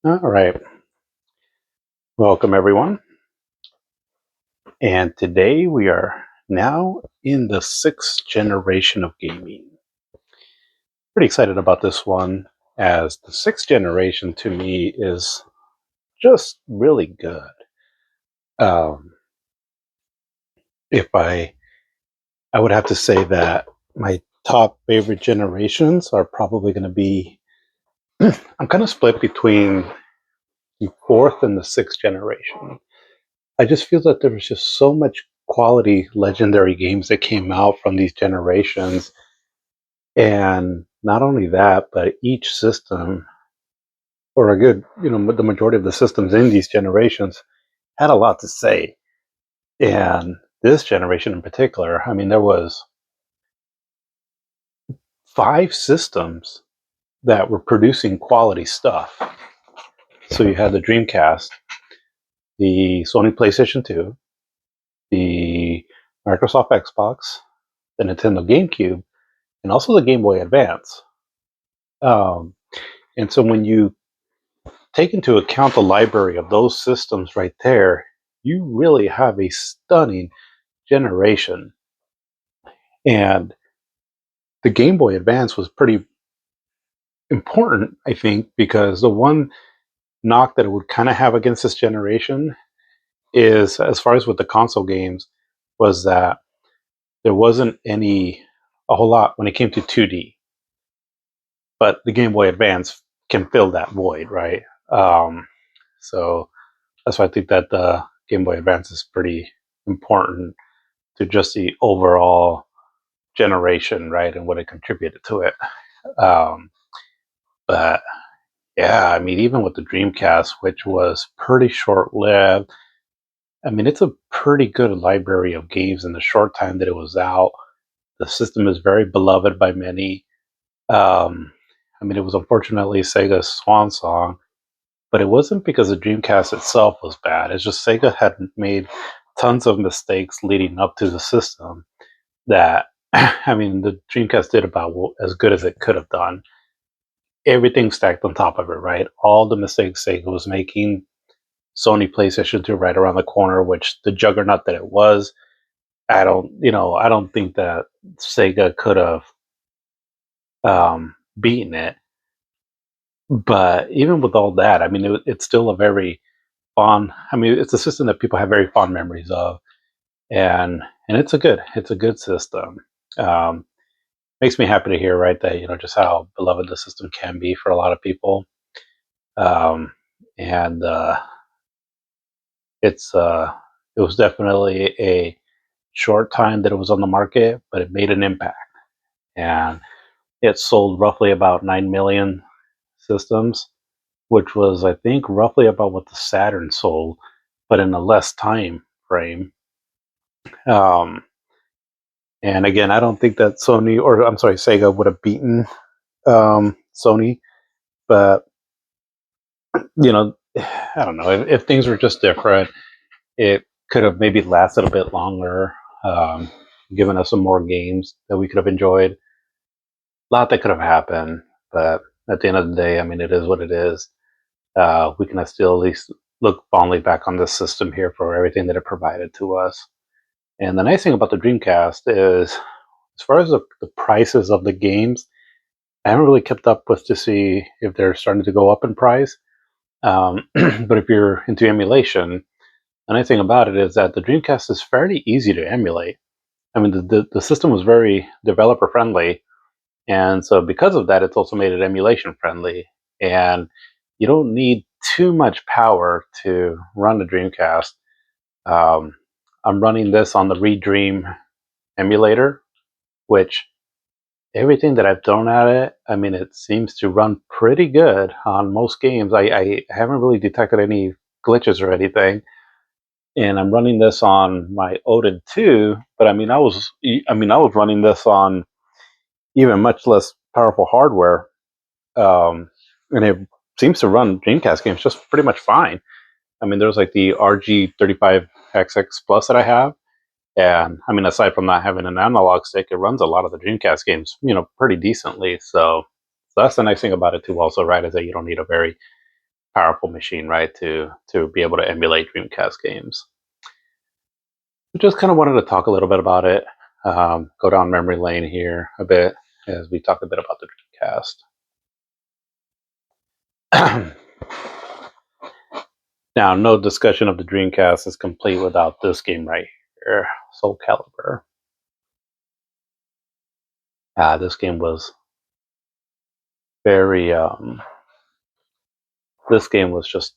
All right. Welcome, everyone. And today we are now in the sixth generation of gaming. Pretty excited about this one, as the sixth generation to me is just really good. Um, if I would have to say that my top favorite generations are probably going to be, I'm kind of split between the fourth and the sixth generation. I just feel that there was just so much quality legendary games that came out from these generations. And not only that, but each system, or a good, the majority of the systems in these generations had a lot to say. And this generation in particular, I mean, there was five systems that were producing quality stuff. So you had the Dreamcast, the Sony PlayStation 2, the Microsoft Xbox, the Nintendo GameCube, and also the Game Boy Advance. Um, and so when you take into account the library of those systems right there, you really have a stunning generation. And the Game Boy Advance was pretty important, I think, because the one knock that it would kind of have against this generation is, as far as with the console games, was that there wasn't a whole lot when it came to 2D. But the Game Boy Advance can fill that void, right? So that's why I think that the Game Boy Advance is pretty important to just the overall generation, right, and what it contributed to it. Um, but yeah, I mean, even with the Dreamcast, which was pretty short lived, I mean, it's a pretty good library of games in the short time that it was out. The system is very beloved by many. Um, I mean, it was unfortunately Sega's swan song, but it wasn't because the Dreamcast itself was bad. It's just Sega had made tons of mistakes leading up to the system that, I mean, the Dreamcast did about as good as it could have done. Everything stacked on top of it, right? All the mistakes Sega was making, Sony PlayStation 2 right around the corner, which the juggernaut that it was, I don't think that Sega could have beaten it. But even with all that, I mean, it's still a very fond. I mean, it's a system that people have very fond memories of, and it's a good system. Um, Makes me happy to hear, right, that just how beloved the system can be for a lot of people. Um, and it's it was definitely a short time that it was on the market, but it made an impact, and it sold roughly about 9 million systems, which was, I think, roughly about what the Saturn sold, but in a less time frame. Um, and again, I don't think that Sony, or I'm sorry, Sega would have beaten Sony, but I don't know if things were just different. It could have maybe lasted a bit longer, um, given us some more games that we could have enjoyed. A lot that could have happened, but at the end of the day, I mean, it is what it is. We can still at least look fondly back on this system here for everything that it provided to us. And the nice thing about the Dreamcast is, as far as the prices of the games, I haven't really kept up with to see if they're starting to go up in price. But if you're into emulation, the nice thing about it is that the Dreamcast is fairly easy to emulate. I mean, the system was very developer friendly, and so because of that, it's also made it emulation friendly. And you don't need too much power to run the Dreamcast. Um, I'm running this on the Redream emulator, which everything that I've thrown at it, I mean, it seems to run pretty good on most games. I haven't really detected any glitches or anything. And I'm running this on my Odin 2, but I was running this on even much less powerful hardware, and it seems to run Dreamcast games just pretty much fine. I mean, there's like the RG35XX Plus that I have, and I mean, aside from not having an analog stick, it runs a lot of the Dreamcast games, pretty decently. So that's the nice thing about it too. Also, right, is that you don't need a very powerful machine, right, to be able to emulate Dreamcast games. I just kind of wanted to talk a little bit about it, go down memory lane here a bit as we talk a bit about the Dreamcast. Now, no discussion of the Dreamcast is complete without this game right here, Soul Calibur. This game was very. This game was just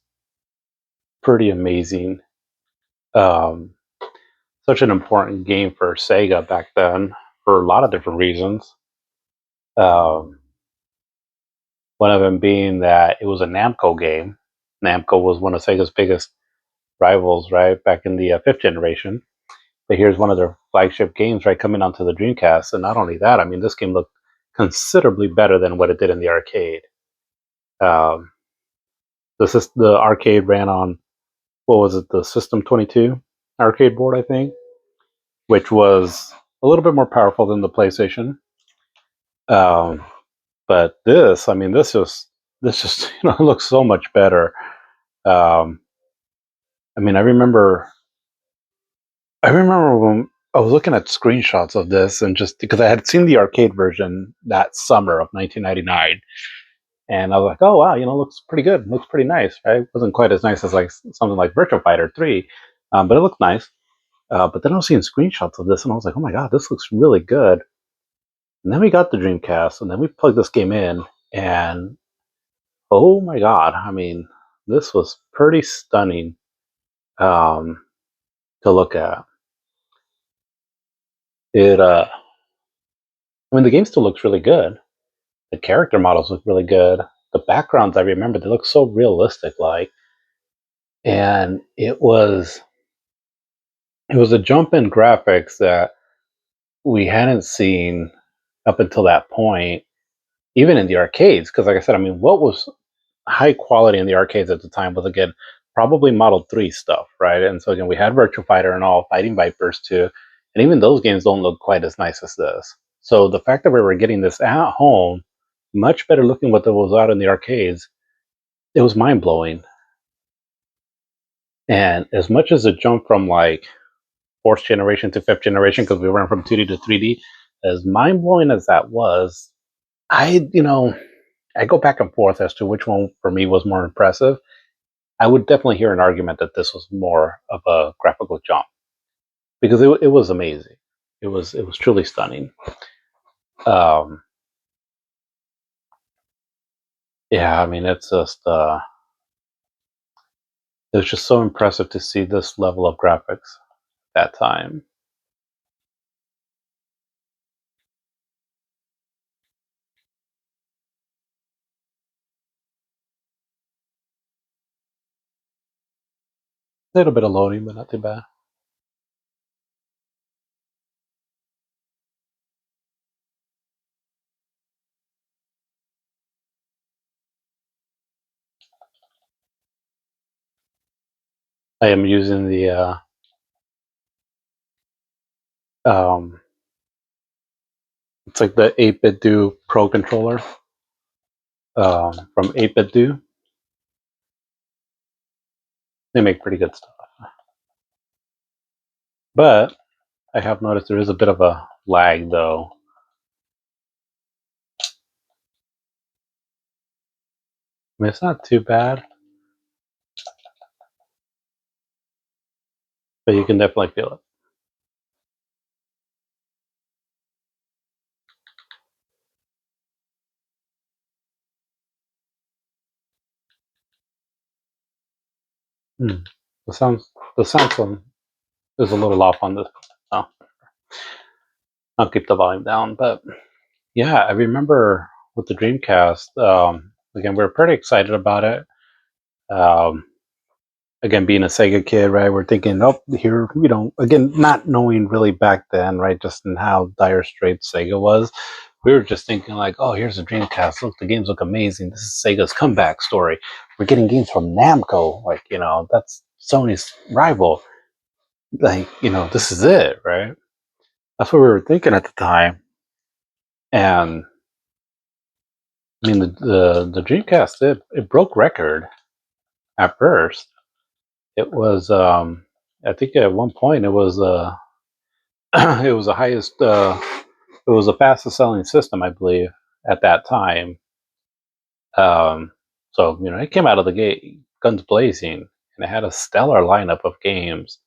pretty amazing. Um, Such an important game for Sega back then for a lot of different reasons. Um, One of them being that it was a Namco game. Namco was one of Sega's biggest rivals, right, back in the fifth generation. But here's one of their flagship games, right, coming onto the Dreamcast. And not only that, I mean, this game looked considerably better than what it did in the arcade. Um, the arcade ran on, what was it, the System 22 arcade board, I think, which was a little bit more powerful than the PlayStation. Um, but this, I mean, this just looks so much better. Um, I mean, I remember when I was looking at screenshots of this, and just because I had seen the arcade version that summer of 1999, and I was like, oh wow, looks pretty good, looks pretty nice, right? It wasn't quite as nice as like something like Virtua Fighter 3, but it looked nice. But then I was seeing screenshots of this, and I was like, oh my god, this looks really good. And then we got the Dreamcast, and then we plugged this game in, and oh my god, I mean, this was pretty stunning um, to look at. I mean, the game still looks really good. The character models look really good. The backgrounds, I remember, they look so realistic, like, and it was a jump in graphics that we hadn't seen up until that point, even in the arcades. Because, like I said, I mean, what was high quality in the arcades at the time was, again, probably Model 3 stuff, right? And so again, we had Virtua Fighter and all, Fighting Vipers too, and even those games don't look quite as nice as this. So the fact that we were getting this at home, much better looking what was out in the arcades, it was mind blowing. And as much as it jumped from like fourth generation to fifth generation, because we went from 2D to 3D, as mind blowing as that was, I go back and forth as to which one for me was more impressive. I would definitely hear an argument that this was more of a graphical jump because it was amazing. It was truly stunning. Um, yeah, I mean, it's just so impressive to see this level of graphics at that time. A little bit of loading, but not too bad. I am using the um, it's like the 8-bit do Pro controller from 8-bit do. They make pretty good stuff, but I have noticed there is a bit of a lag though. I mean, it's not too bad, but you can definitely feel it. Hmm. The sound is a little off on this. So I'll keep the volume down. But yeah, I remember with the Dreamcast. Again, we were pretty excited about it. Um, Again, being a Sega kid, right? We're thinking, oh, here, again, not knowing really back then, right? Just in how dire straits Sega was. We were just thinking like, oh, here's a Dreamcast. Look, the games look amazing. This is Sega's comeback story. We're getting games from Namco. Like, that's Sony's rival. Like, this is it, right? That's what we were thinking at the time. And I mean, the Dreamcast, it broke record at first. It was, I think at one point it was it was the highest, it was the fastest selling system, I believe, at that time. Um, so it came out of the gate guns blazing, and it had a stellar lineup of games.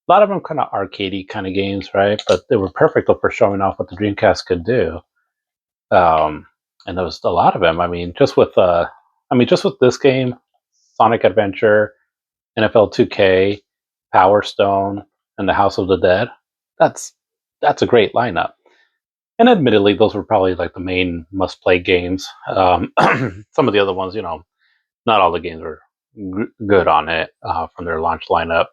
A lot of them kind of arcadey kind of games, right? But they were perfect for showing off what the Dreamcast could do. Um, and there was a lot of them. Just with this game, Sonic Adventure, NFL 2K, Power Stone, and the House of the Dead. That's that's a great lineup. And admittedly, those were probably like the main must-play games. Some of the other ones, not all the games were good on it from their launch lineup.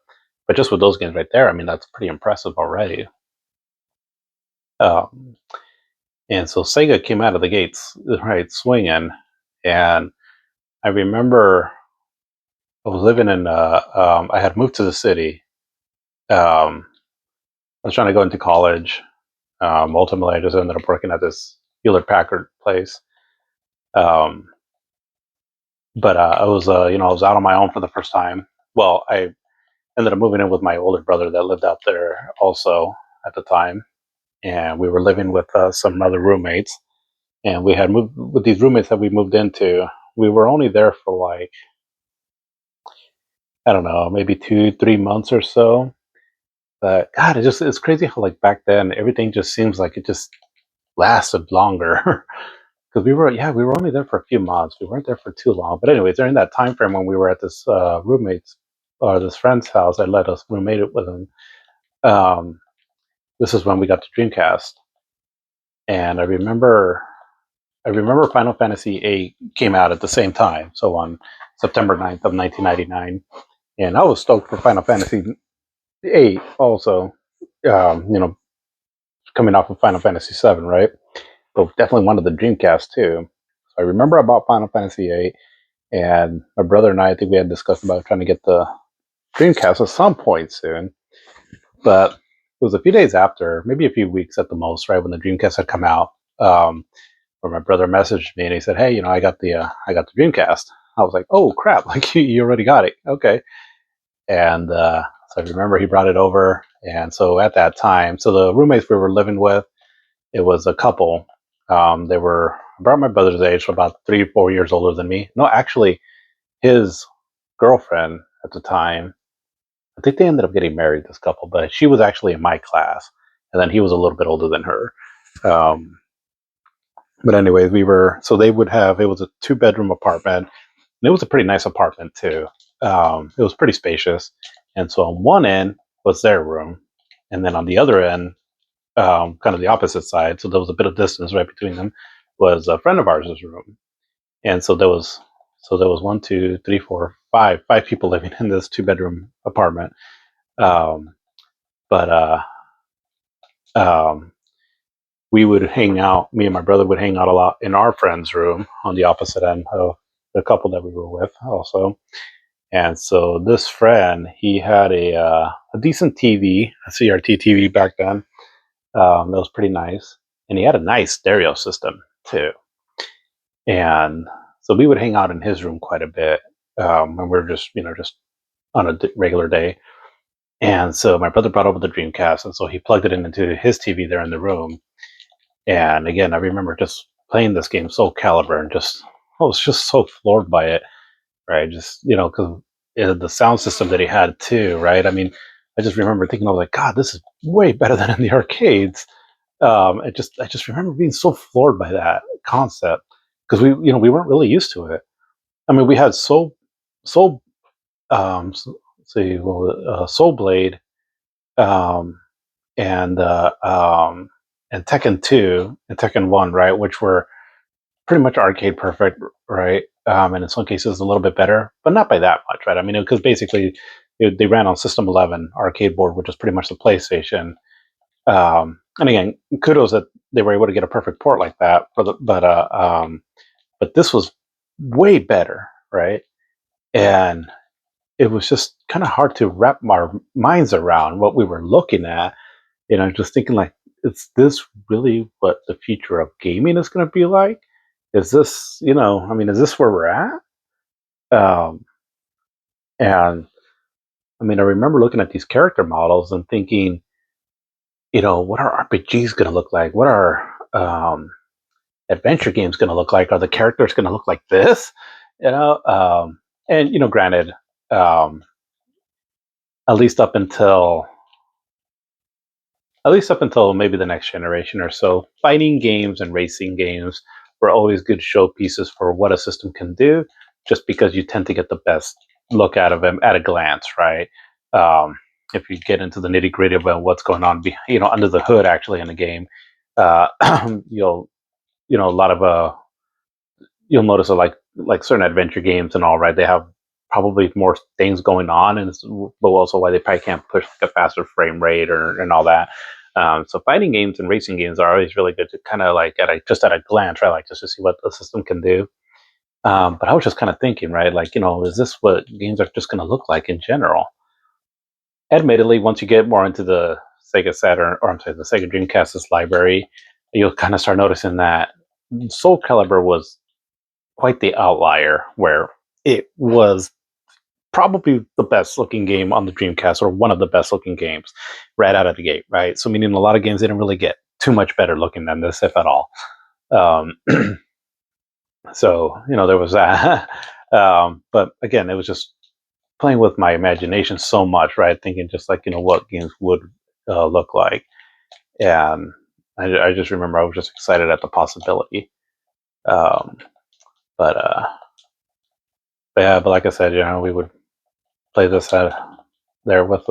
But just with those games right there, I mean, that's pretty impressive already. Um, and so Sega came out of the gates right swinging, and I remember I was living in. I had moved to the city. I was trying to go into college. Ultimately, I just ended up working at this Hewlett Packard place. Um, but I was, I was out on my own for the first time. Well, I ended up moving in with my older brother that lived out there also at the time, and we were living with some other roommates. And we had moved with these roommates that we moved into. We were only there for like, I don't know, maybe 2, 3 months or so. But God, it's crazy how like back then everything just seems like it just lasted longer. Because we were only there for a few months. We weren't there for too long. But anyways, during that time frame when we were at this roommate's or this friend's house, I let us roommate it with him. Um, this is when we got the Dreamcast, and I remember Final Fantasy VIII came out at the same time, so on September 9th of 1999, and I was stoked for Final Fantasy VIII also. You know, coming off of Final Fantasy VII, right? But definitely wanted the Dreamcast too. So I remember I bought Final Fantasy VIII. And my brother and I think we had discussed about trying to get the Dreamcast at some point soon. But it was a few days after, maybe a few weeks at the most, right when the Dreamcast had come out, where my brother messaged me and he said, "Hey, I got the Dreamcast." I was like, "Oh crap! Like you already got it? Okay." And so I remember he brought it over, and so at that time, so the roommates we were living with, it was a couple. They were about my brother's age, so about 3, 4 years older than me. No, actually, his girlfriend at the time, I think they ended up getting married, this couple, but she was actually in my class, and then he was a little bit older than her. Um, but anyways, so they would have, it was a 2 bedroom apartment, and it was a pretty nice apartment too. It was pretty spacious. And so on one end was their room, and then on the other end, kind of the opposite side, so there was a bit of distance right between them, was a friend of ours' room. And so there was one, two, three, four, five people living in this 2 bedroom apartment. Um, but um, we would hang out. Me and my brother would hang out a lot in our friend's room on the opposite end of the couple that we were with, also. And so this friend, he had a decent TV, a CRT TV back then. That was pretty nice, and he had a nice stereo system too. And so we would hang out in his room quite a bit, and we are just on a regular day. And so my brother brought over the Dreamcast, and so he plugged it into his TV there in the room. And again, I remember just playing this game Soul Calibur, and I was just so floored by it, right? Just because the sound system that he had too, right? I mean, I just remember thinking, I was like, God, this is way better than in the arcades. I just remember being so floored by that concept because we weren't really used to it. I mean, we had Soul, see, Soul Blade, um, and and Tekken 2 and Tekken 1, right, which were pretty much arcade perfect, right? And in some cases a little bit better, but not by that much, right? I mean, because basically they ran on System 11 arcade board, which is pretty much the PlayStation. And again, kudos that they were able to get a perfect port like that. But this was way better, right? And it was just kind of hard to wrap our minds around what we were looking at. Just thinking like, is this really what the future of gaming is going to be like? is this, I mean, is this where we're at? Um, and I mean, I remember looking at these character models and thinking, what are RPGs going to look like? What are adventure games going to look like? Are the characters going to look like this? You know, and granted, um, at least up until maybe the next generation or so, fighting games and racing games were always good showpieces for what a system can do, just because you tend to get the best look out of them at a glance, right? Um, if you get into the nitty gritty about what's going on, under the hood, actually in the game, uh, you'll, a lot of you'll notice that like certain adventure games and all, right, they have probably more things going on, and but also why they probably can't push like a faster frame rate and all that. So fighting games and racing games are always really good to kind of like just at a glance, right, like just to see what the system can do. But I was just kind of thinking, right, like, is this what games are just going to look like in general? Admittedly, once you get more into the Sega Saturn, or I'm sorry, the Sega Dreamcast's library, you'll kind of start noticing that Soul Calibur was quite the outlier, where it was probably the best looking game on the Dreamcast, or one of the best looking games right out of the gate, right? So, meaning a lot of games didn't really get too much better looking than this, if at all. Um, so, there was that. But again, it was just playing with my imagination so much, right? Thinking just like, what games would look like. And I just remember I was just excited at the possibility. Um, but, uh, but yeah, but like I said, we would play this there with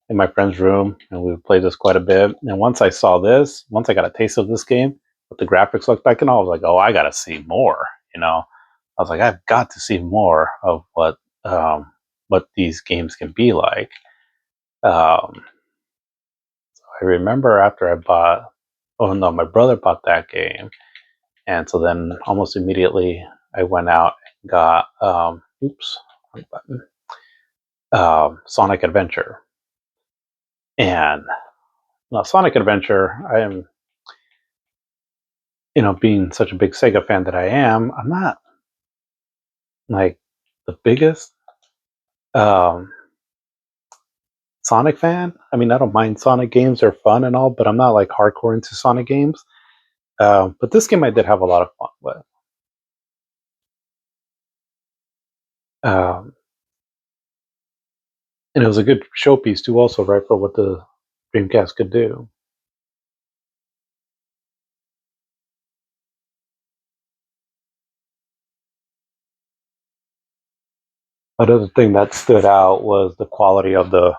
in my friend's room, and we would play this quite a bit. And once I got a taste of this game, what the graphics looked like, and all, I was like, oh, I got to see more. I was like, I've got to see more of what these games can be like. Um, I remember after I bought, oh no, my brother bought that game, and so then almost immediately I went out and got wrong button, Sonic Adventure. And Sonic Adventure, I am, being such a big Sega fan that I am, I'm not like the biggest um, Sonic fan. I mean, I don't mind Sonic games; they're fun and all, but I'm not like hardcore into Sonic games. But this game I did have a lot of fun with. Um, and it was a good showpiece too, also, right, for what the Dreamcast could do. Another thing that stood out was the quality of the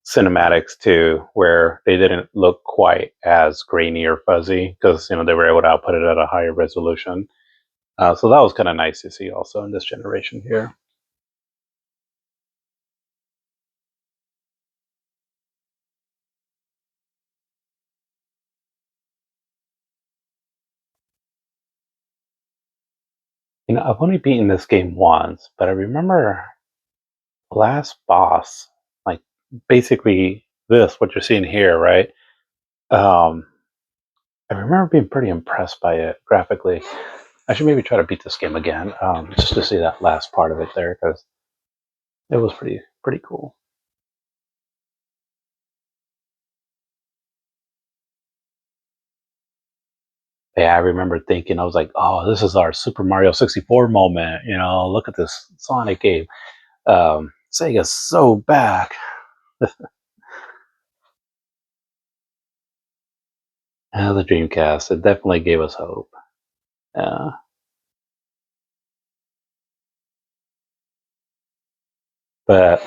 cinematics too, where they didn't look quite as grainy or fuzzy because they were able to output it at a higher resolution. So that was kind of nice to see also in this generation here. I've only beaten this game once, but I remember last boss, like basically this, what you're seeing here, right? Um, I remember being pretty impressed by it graphically. I should maybe try to beat this game again, just to see that last part of it there, because it was pretty cool. Yeah, I remember thinking, I was like, "Oh, this is our Super Mario 64 moment." Look at this Sonic game. Sega's so back. The Dreamcast, it definitely gave us hope. Uh, but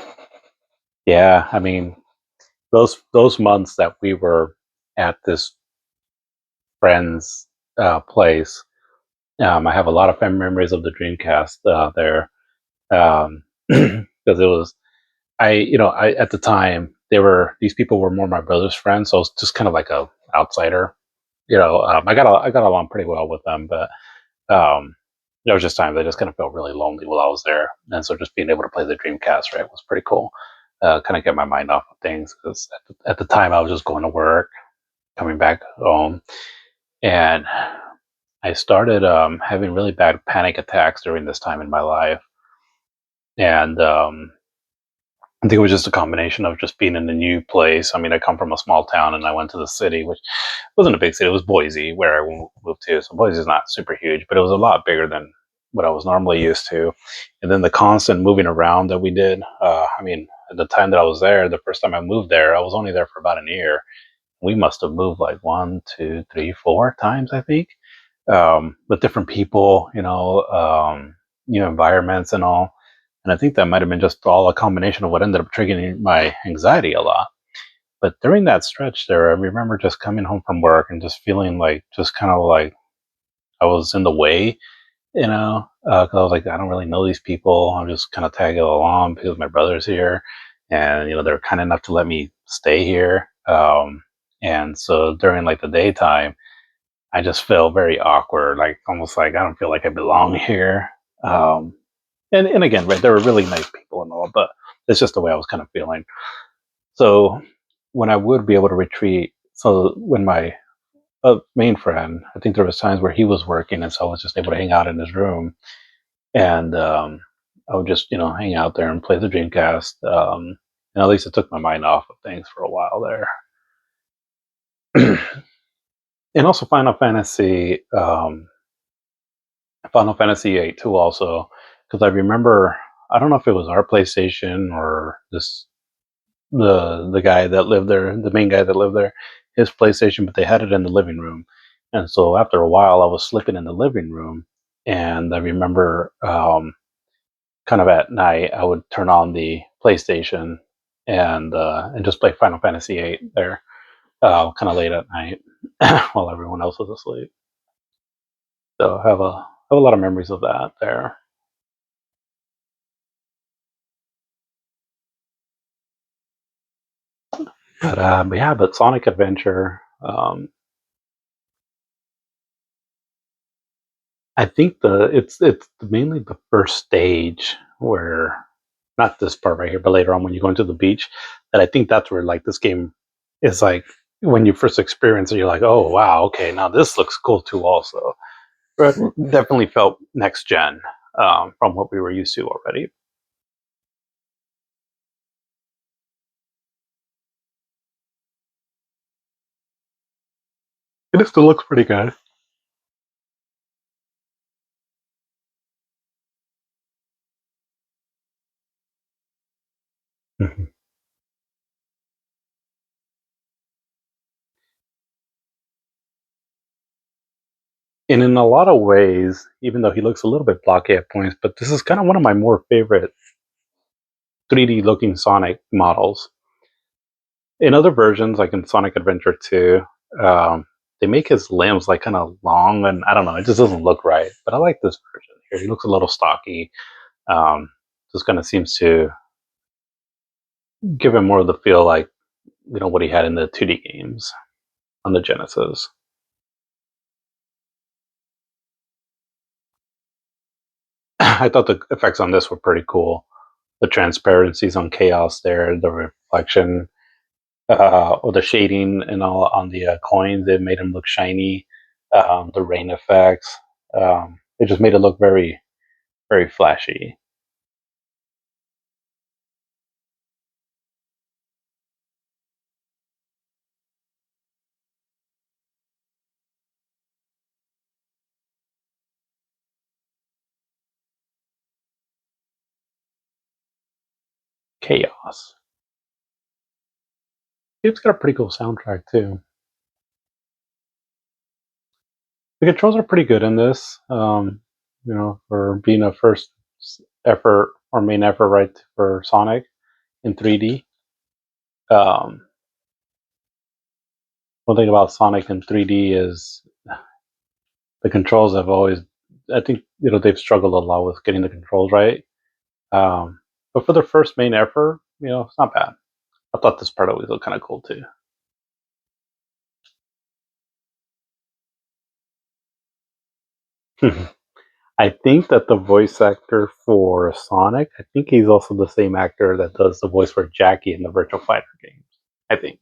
yeah, I mean, those months that we were at this friend's place, I have a lot of fond memories of the Dreamcast there, because it was I at the time these people were more my brother's friends, so I was just kind of like a outsider. I got along pretty well with them, but um, there was just times I just kind of felt really lonely while I was there, and so just being able to play the Dreamcast, right, was pretty cool. Kind of get my mind off of things, because at the time I was just going to work, coming back home, and I started having really bad panic attacks during this time in my life, and I think it was just a combination of just being in a new place. I mean, I come from a small town, and I went to the city, which wasn't a big city. It was Boise, where I moved to. So Boise is not super huge, but it was a lot bigger than what I was normally used to. And then the constant moving around that we did. I mean, at the time that I was there, the first time I moved there, I was only there for about a year. We must have moved like one, two, three, four times, I think, with different people, new environments and all. And I think that might have been just all a combination of what ended up triggering my anxiety a lot. But during that stretch there, I remember just coming home from work and just feeling like, just kind of like I was in the way, 'cause I was like, I don't really know these people. I'm just kind of tagging along because my brother's here, and they're kind enough to let me stay here. And so during like the daytime, I just felt very awkward, like almost like I don't feel like I belong here. Um, and again, right, they were really nice people and all, but it's just the way I was kind of feeling. So when I would be able to retreat, so when my main friend, I think there was times where he was working, and so I was just able to hang out in his room, and I would just hang out there and play the Dreamcast, and at least it took my mind off of things for a while there. And also Final Fantasy 8 too, also, because I remember, I don't know if it was our PlayStation or this the guy that lived there, the main guy that lived there, his PlayStation, but they had it in the living room. And so after a while, I was sleeping in the living room, and I remember, kind of at night, I would turn on the PlayStation and just play Final Fantasy 8 there, kind of late at night while everyone else was asleep. So I have a lot of memories of that there. But yeah, but Sonic Adventure. I think it's mainly the first stage where, not this part right here, but later on when you go into the beach, that I think that's where like this game is like, when you first experience it, you're like, oh wow, okay, now this looks cool too. Also, but definitely felt next gen, from what we were used to already. It still looks pretty good. Mhm. And in a lot of ways, even though he looks a little bit blocky at points, but this is kind of one of my more favorite 3D looking Sonic models. In other versions, like in Sonic Adventure 2, they make his limbs like kind of long, and I don't know, it just doesn't look right. But I like this version here. He looks a little stocky. Um, just kind of seems to give him more of the feel like what he had in the 2D games on the Genesis. I thought the effects on this were pretty cool. The transparencies on Chaos there, the reflection, or the shading and all on the coins, it made him look shiny. The rain effects, it just made it look very, very flashy. Chaos. It's got a pretty cool soundtrack too. The controls are pretty good in this. For being a first effort or main effort, right, for Sonic in 3D. Um, One thing about Sonic in 3D is the controls have always. I think they've struggled a lot with getting the controls right. Um, but for their first main effort, it's not bad. I thought this part always looked kind of cool too. I think that the voice actor for Sonic, I think he's also the same actor that does the voice for Jackie in the Virtual Fighter games. I think.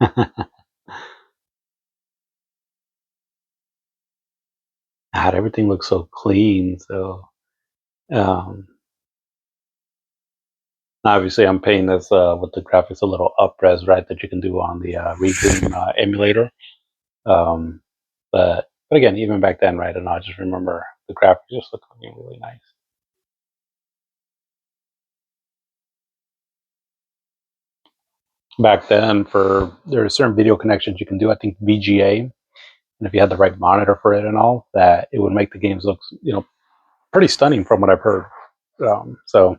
God, everything looks so clean. So um, obviously, I'm paying this with the graphics a little up-res, right? That you can do on the Redream emulator. Um, but again, even back then, right? And I just remember the graphics just looking really nice. Back then, for there are certain video connections you can do. I think VGA, and if you had the right monitor for it and all, that it would make the games look, pretty stunning from what I've heard. So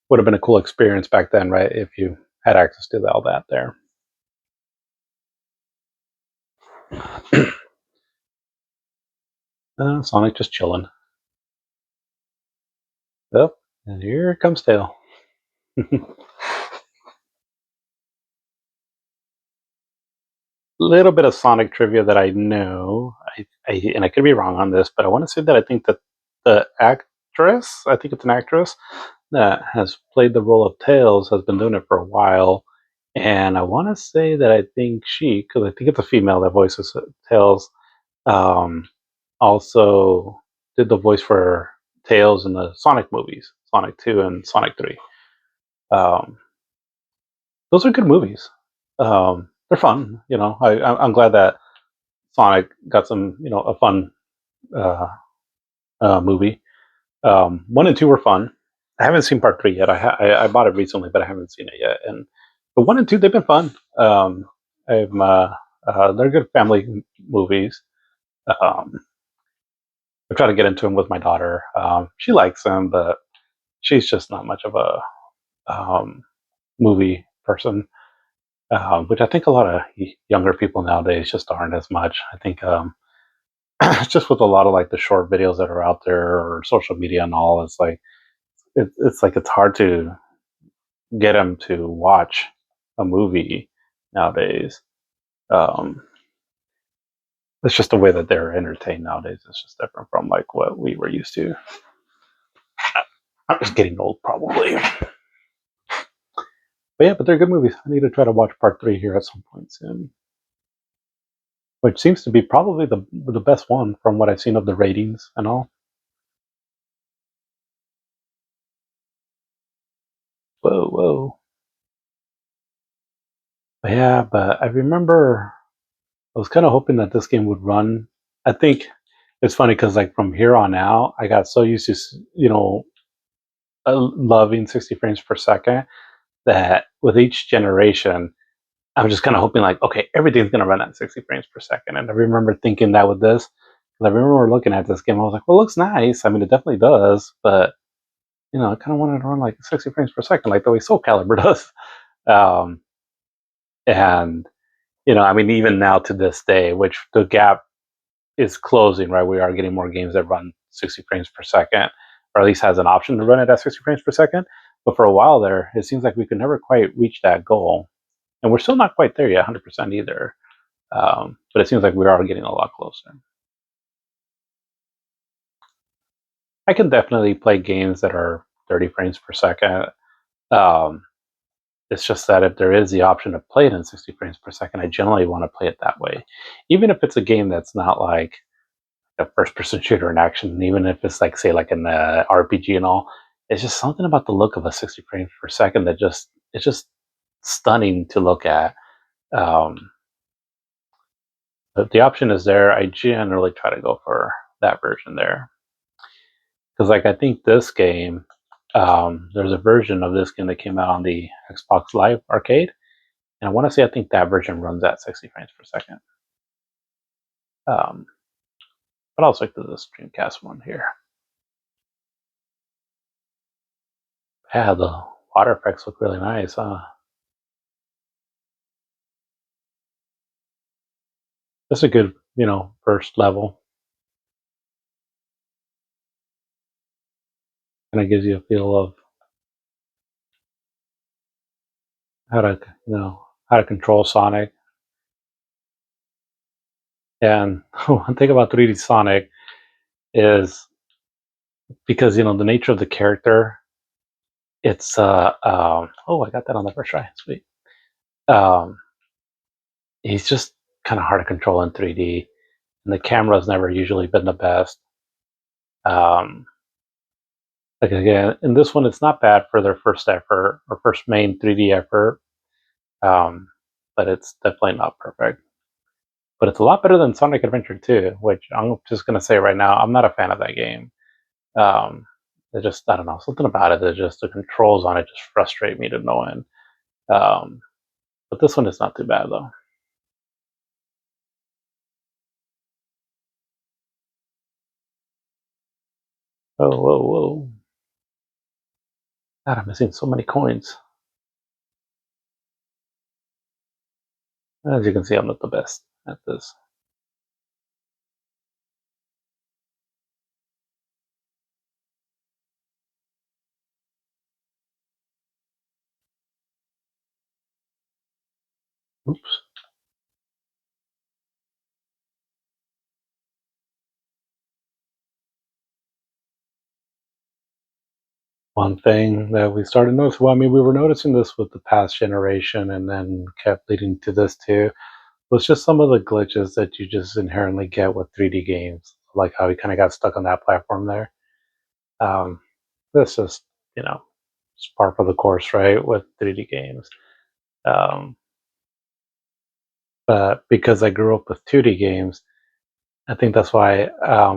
would have been a cool experience back then, right? If you had access to all that there. Sonic just chilling. Yep, and here comes Tail. Little bit of Sonic trivia that I know, and I could be wrong on this, but I want to say that I think that the actress, I think it's an actress that has played the role of Tails, has been doing it for a while, and I want to say that I think she, because I think it's a female that voices Tails, um, also did the voice for Tails in the Sonic movies, Sonic 2 and Sonic 3. Um, those are good movies. They're fun, I'm glad that Sonic got some, a fun uh, movie. One and two were fun. I haven't seen part three yet. I bought it recently, but I haven't seen it yet. And but one and two they've been fun. They're good family movies. Um, I try to get into them with my daughter. She likes them, but she's just not much of a movie person. Which I think a lot of younger people nowadays just aren't as much. I think it's just with a lot of like the short videos that are out there or social media and all. It's like it's like it's hard to get them to watch a movie nowadays. Um, it's just the way that they're entertained nowadays. It's just different from like what we were used to. I'm just getting old, probably. But yeah, but they're good movies. I need to try to watch part three here at some point soon, which seems to be probably the best one from what I've seen of the ratings and all. Whoa, whoa. But yeah, but I remember I was kind of hoping that this game would run. I think it's funny because like from here on out, I got so used to loving 60 frames per second that with each generation, I'm just kind of hoping like, okay, everything's gonna run at 60 frames per second. And I remember thinking that with this, because I remember looking at this game, I was like, well, it looks nice. I mean, it definitely does, but I kind of wanted to run like 60 frames per second, like the way Soul Calibur does. Um, and I mean, even now to this day, which the gap is closing, right? We are getting more games that run 60 frames per second, or at least has an option to run it at 60 frames per second. But for a while there, it seems like we could never quite reach that goal. And we're still not quite there yet, 100% either. But it seems like we are getting a lot closer. I can definitely play games that are 30 frames per second. Um, it's just that if there is the option to play it in 60 frames per second, I generally want to play it that way. Even if it's a game that's not like a first person shooter in action, even if it's like say like an RPG and all, it's just something about the look of a 60 frames per second that just it's just stunning to look at. Um, but the option is there. I generally try to go for that version there because like I think this game, there's a version of this game that came out on the Xbox Live Arcade, and I want to say I think that version runs at 60 frames per second. Um, but I'll stick to this Dreamcast one here. Yeah, the water effects look really nice. That's a good, first level. Kind of gives you a feel of how to, how to control Sonic. And one thing about 3D Sonic is because the nature of the character. It's oh, I got that on the first try. Sweet. Um, he's just kind of hard to control in 3D, and the camera's never usually been the best. Um, like again, in this one, it's not bad for their first effort or first main 3D effort, um, but it's definitely not perfect. But it's a lot better than Sonic Adventure 2, which I'm just gonna say right now, I'm not a fan of that game. Um, it just I don't know something about it. That just the controls on it just frustrate me to no end. Um, but this one is not too bad though. Oh whoa whoa! God, I'm missing so many coins. As you can see, I'm not the best at this. Oops. One thing that we started noticing, well, I mean, we were noticing this with the past generation and then kept leading to this too, was just some of the glitches that you just inherently get with 3D games, like how we kind of got stuck on that platform there. Um, this is, you know, it's par for the course, right, with 3D games. Um, but because I grew up with 2D games, I think that's why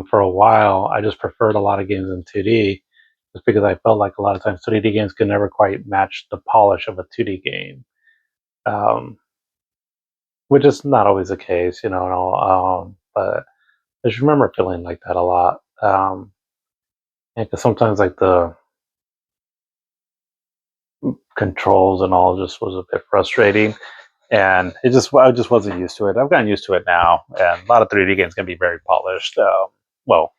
for a while I just preferred a lot of games in 2D, just because I felt like a lot of times 3D games could never quite match the polish of a 2D game, um, which is not always the case, you know. And all, but I just remember feeling like that a lot, and 'cause sometimes like the controls and all just was a bit frustrating, and it just I just wasn't used to it. I've gotten used to it now, and a lot of 3D games can be very polished. Well,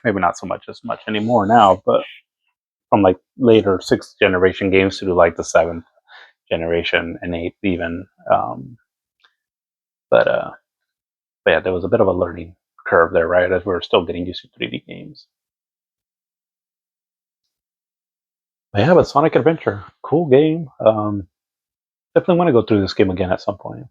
maybe not so much as much anymore now, but from like later sixth generation games to like the seventh generation and eighth even. But but yeah, there was a bit of a learning curve there, right? As we are still getting used to 3D games. But yeah, but Sonic Adventure, cool game. Definitely want to go through this game again at some point.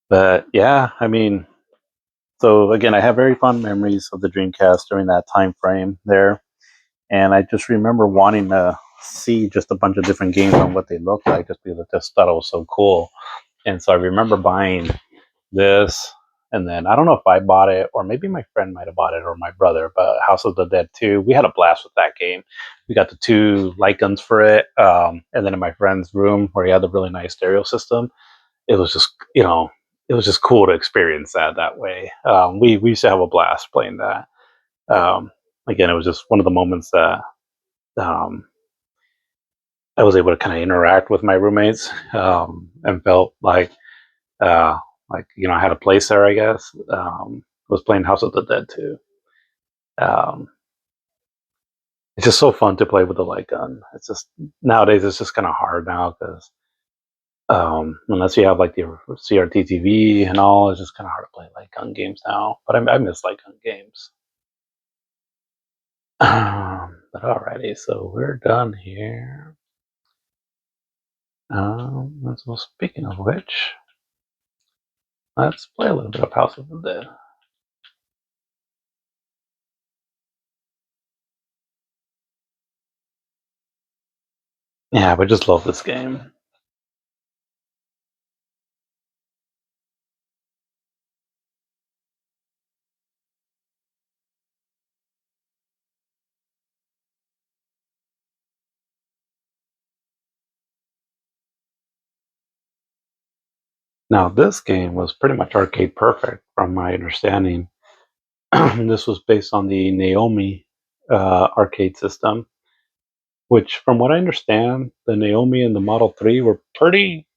But yeah, I mean, so again, I have very fond memories of the Dreamcast during that time frame there, and I just remember wanting to see just a bunch of different games on what they looked like, just because I just thought it was so cool. And so I remember buying this, and then I don't know if I bought it or maybe my friend might have bought it or my brother. But House of the Dead 2, we had a blast with that game. We got the two light guns for it, and then in my friend's room where he had the really nice stereo system, it was just it was just cool to experience that way. We used to have a blast playing that. Um, Again, it was just one of the moments that um, I was able to kind of interact with my roommates, and felt like I had a place there. I guess was playing House of the Dead too. Um, it's just so fun to play with the light gun. It's just nowadays it's just kind of hard now because unless you have like the CRT TV and all, it's just kind of hard to play light gun games now. But I miss light gun games. But alrighty, so we're done here. So speaking of which, let's play a little bit of House of the Dead. Yeah, we just love this game. Now, this game was pretty much arcade perfect from my understanding. This was based on the Naomi arcade system, which, from what I understand, the Naomi and the Model 3 were pretty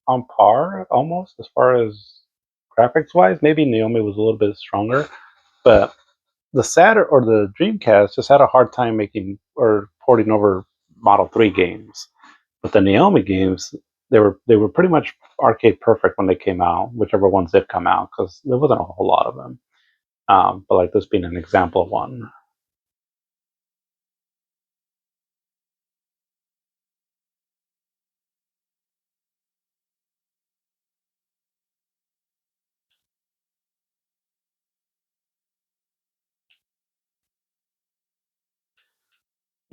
on par almost as far as graphics wise. Maybe Naomi was a little bit stronger, but the Saturn or the Dreamcast just had a hard time making or porting over Model 3 games. But the Naomi games, they were pretty much arcade perfect when they came out, whichever ones did come out, because there wasn't a whole lot of them. But like this being an example of one.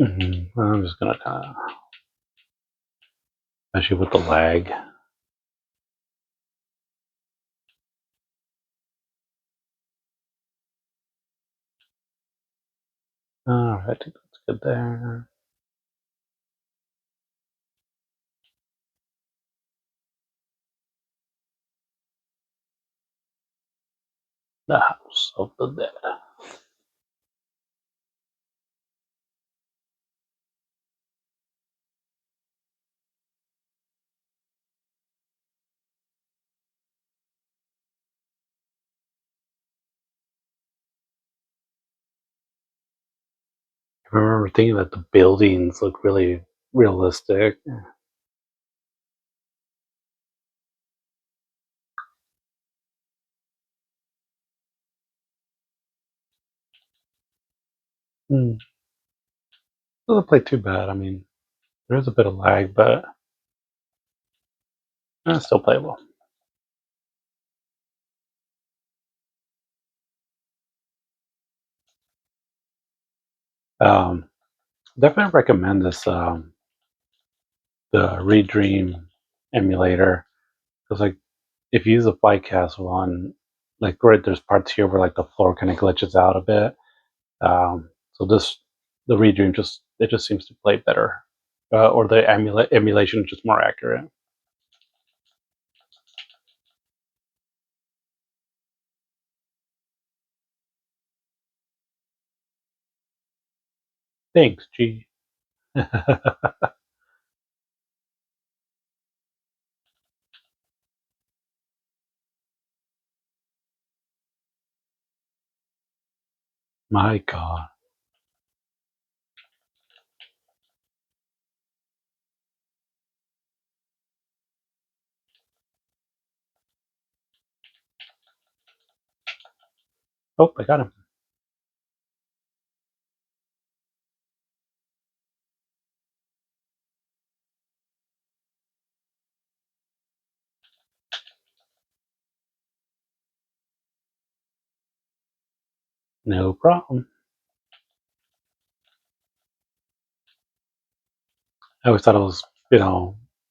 I'm just gonna kind of, especially with the lag. All right, I think that's good there. The House of the Dead. I remember thinking that the buildings look really realistic. Doesn't play too bad. I mean, there is a bit of lag, but it's still playable. Um, Definitely recommend this the Redream emulator because like if you use the Flightcast one, like right there's parts here where like the floor kind of glitches out a bit. So this the Redream just seems to play better, or the emulation is just more accurate. Thanks, G. My God. Oh, I got him. No problem. I always thought it was,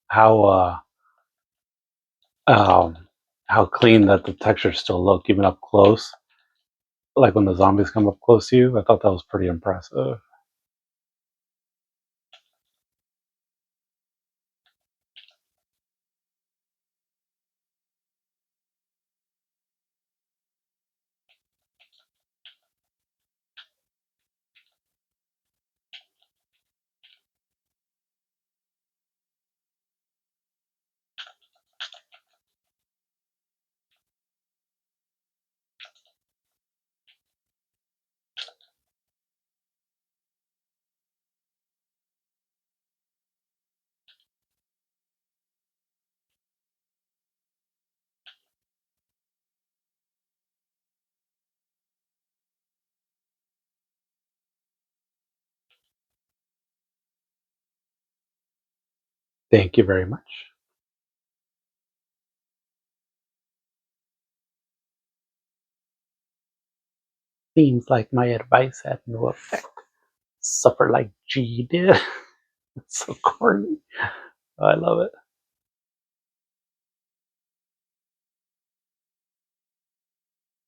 how um, how clean that the textures still look, even up close. Like when the zombies come up close to you, I thought that was pretty impressive. Thank you very much. Seems like my advice had no effect. Suffer like G did. It's so corny. I love it.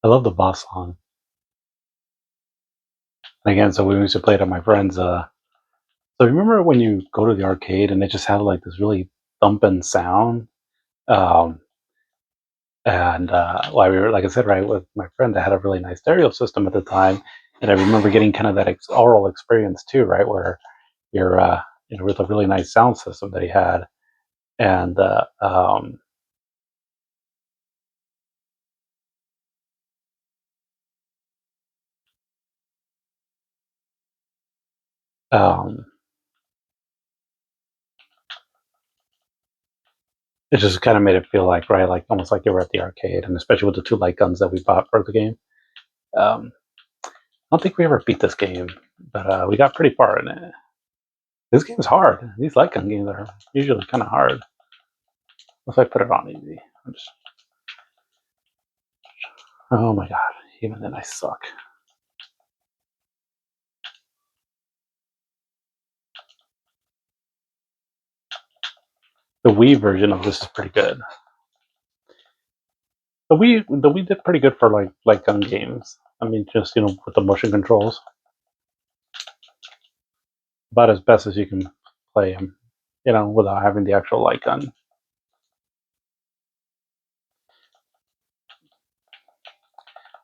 I love the boss song. And again, so we used to play it at my friend's. So remember when you go to the arcade and it just had like this really thumping sound? Um, and while we were, like I said, right, with my friend that had a really nice stereo system at the time. And I remember getting kind of that oral experience too, right, where you're, with a really nice sound system that he had. And um, it just kind of made it feel like, right, like almost like you were at the arcade, and especially with the two light guns that we bought for the game. Um, I don't think we ever beat this game, but we got pretty far in it. This game's hard. These light gun games are usually kind of hard. If I put it on easy, I'm just, oh my god, even then I suck. The Wii version of this is pretty good. The Wii did pretty good for like gun games. I mean, just with the motion controls, about as best as you can play them, without having the actual light gun.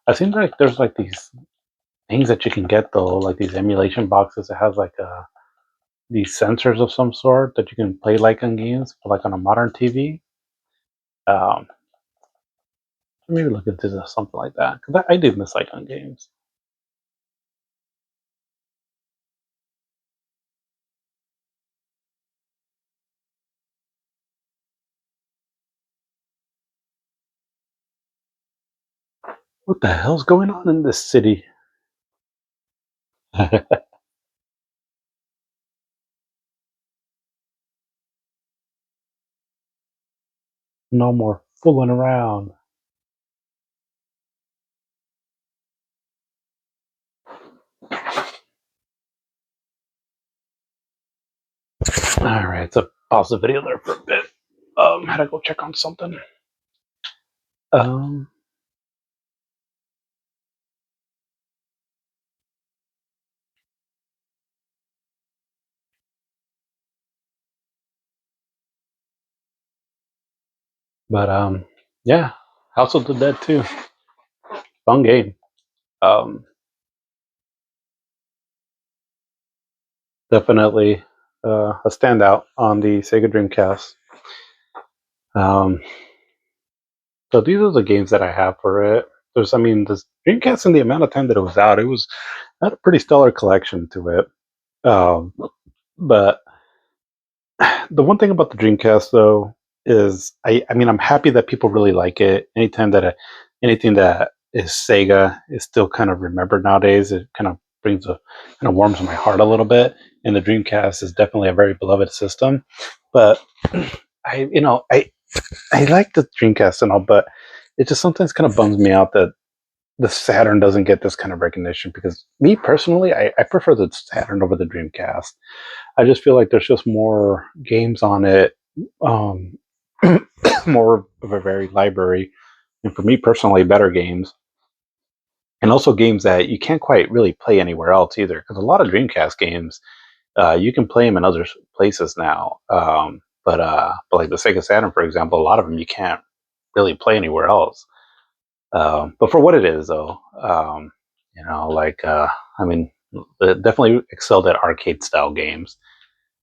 I seem like there's like these things that you can get though, like these emulation boxes that has like these sensors of some sort that you can play light gun games, like on a modern TV. Um, maybe look into something like that because I do miss light gun games. What the hell's going on in this city? No more fooling around. All right, so pause the video there for a bit. Had to go check on something. Um, but yeah, House of the Dead too. Fun game. Um, Definitely a standout on the Sega Dreamcast. Um, so these are the games that I have for it. I mean, the Dreamcast in the amount of time that it was out, it was had a pretty stellar collection to it. Um, but the one thing about the Dreamcast though is I mean I'm happy that people really like it. Anything that is Sega is still kind of remembered nowadays. It kind of kind of warms my heart a little bit. And the Dreamcast is definitely a very beloved system. But I like the Dreamcast and all, but it just sometimes kind of bums me out that the Saturn doesn't get this kind of recognition because me personally, I prefer the Saturn over the Dreamcast. I just feel like there's just more games on it, um, more of a varied library, and for me personally, better games, and also games that you can't quite really play anywhere else either. Because a lot of Dreamcast games, you can play them in other places now, but like the Sega Saturn, for example, a lot of them you can't really play anywhere else. But for what it is, though, I mean, it definitely excelled at arcade style games.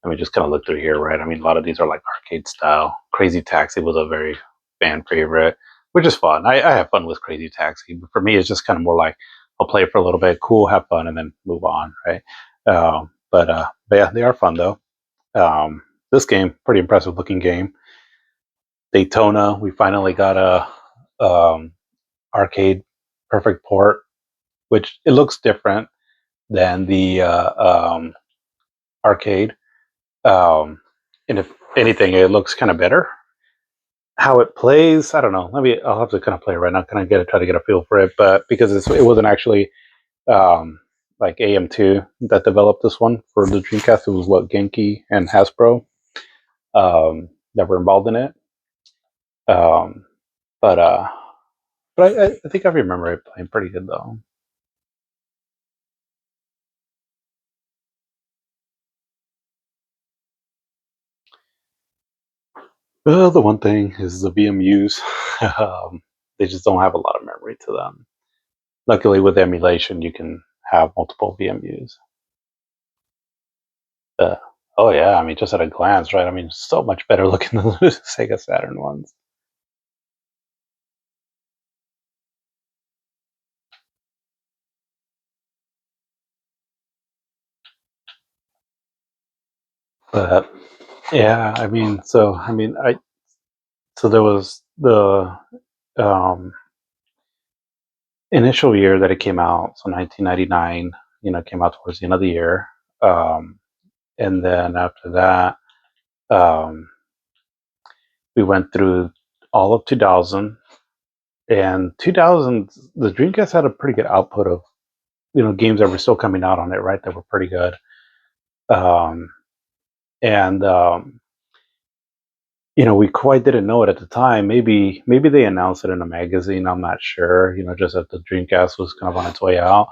I mean, just kind of look through here, right? I mean, a lot of these are like arcade style. Crazy Taxi was a very fan favorite, which is fun. I have fun with Crazy Taxi, but for me, it's just kind of more like I'll play for a little bit, cool, have fun, and then move on, right? But yeah, they are fun though. Um, this game, pretty impressive looking game. Daytona, we finally got a arcade perfect port, which it looks different than the arcade. Um, and if anything, it looks kind of better. How it plays, I don't know. I'll have to kind of play it right now, kind of try to get a feel for it. But because it wasn't actually um, like AM2 that developed this one for the Dreamcast, it was what Genki and Hasbro that were involved in it. Um, but uh, but I think I remember it playing pretty good though. Well, the one thing is the VMUs. They just don't have a lot of memory to them. Luckily, with emulation, you can have multiple VMUs. Uh, oh yeah, I mean, just at a glance, right? I mean, so much better looking than the Sega Saturn ones. But yeah, I mean, so there was the um, initial year that it came out, so 1999. It came out towards the end of the year, um, and then after that, um, we went through all of 2000. And 2000, the Dreamcast had a pretty good output of games that were still coming out on it, right? That were pretty good. Um, and we quite didn't know it at the time. Maybe they announced it in a magazine. I'm not sure. Just that the Dreamcast was kind of on its way out.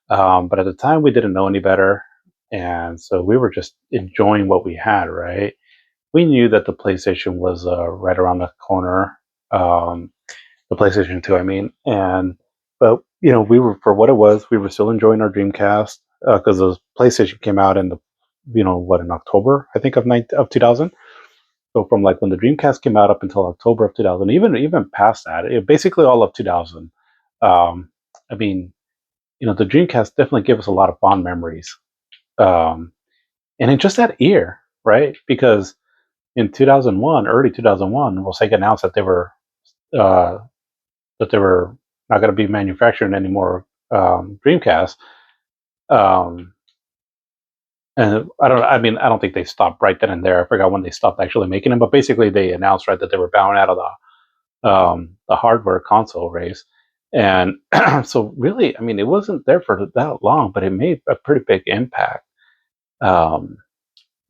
But at the time, we didn't know any better, and so we were just enjoying what we had. Right? We knew that the PlayStation was right around the corner. Um, the PlayStation 2, I mean, but we were, for what it was. We were still enjoying our Dreamcast because the PlayStation came out in the, in October, I think, of 2000. So from like when the Dreamcast came out up until October of 2000, even past that, basically all of 2000. Um, I mean, the Dreamcast definitely gave us a lot of fond memories, um, and in just that year, right? Because in 2001, early 2001, well, Sega announced uh, that they were not going to be manufacturing any more Dreamcast. Um, and I don't think they stopped right then and there. I forgot when they stopped actually making them, but basically they announced, right, that they were bowing out of the hardware console race. And so really, I mean, it wasn't there for that long, but it made a pretty big impact. Um,